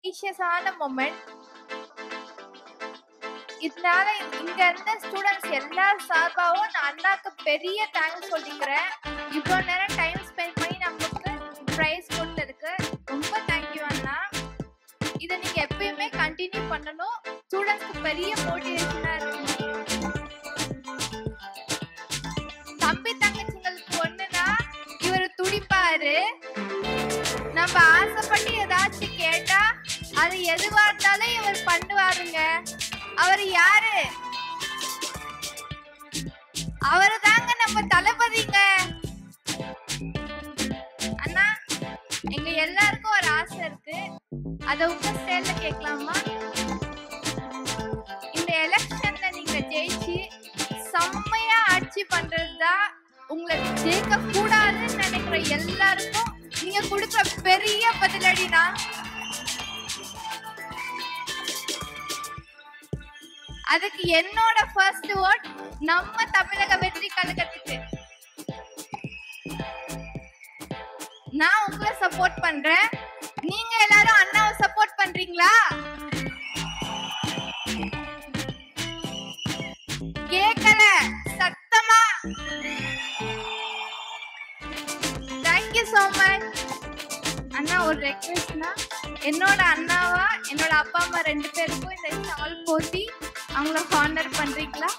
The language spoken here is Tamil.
ப்ரீஷியஸான மொமெண்ட். இதனால இங்க இருந்த ஸ்டூடெண்ட்ஸ் எல்லாரும் சார்பாகவும் நான் அண்ணாக்கு பெரிய தேங்க்ஸ் சொல்லிக்கிறேன். இவ்வளோ நேரம் டைம் ஸ்பெண்ட் பண்ணி நமக்கு ப்ரைஸ் கொடுத்ததுக்கு ரொம்ப தேங்க்யூ அண்ணா. இதை நீங்க எப்பயுமே கண்டினியூ பண்ணணும். ஸ்டூடெண்ட்ஸ்க்கு பெரிய மோட்டிவேஷனா இருக்கும். தம்பி தங்கச்சிங்களுக்கு ஒண்ணுனா இவர் துடிப்பாரு. நம்ம ஆசைப்பட்டு ஏதாச்சும் கேட்டா அது எதுவா இருந்தாலும் இவர் பண்ணுவாருங்க. அவர் யாரு? அவரு தாங்க நம்ம தளபதிங்க. அண்ணா, எங்க எல்லாருக்கும் ஒரு ஆசை இருக்கு. அத உங்க ஸ்டைல்ல கேட்கலாமா? இந்த எலெக்ஷன்ல நீங்க ஜெயிச்சு செம்மையா ஆட்சி பண்றதுதான் உங்களை ஜெயிக்க கூடாதுன்னு நினைக்கிற எல்லாருக்கும் நீங்க கொடுக்குற பெரிய பதிலடினா. அதுக்கு என்னோட ஃபர்ஸ்ட் ஓட் நம்ம தமிழக வெற்றி கழகத்துக்கு. நான் உங்களை சப்போர்ட் பண்றேன். நீங்க எல்லாரும் அண்ணாவை சப்போர்ட் பண்றீங்களா? கேட்கல சத்தமா. தேங்க்யூ சோ மச் அண்ணா. ஒரு ரெக்வெஸ்ட்னா, என்னோட அண்ணாவா என்னோட அப்பா அம்மா 2 பேருக்கும் இந்த ஸ்டால் போட்டி அவங்கள ஹானர் பண்றீங்களா?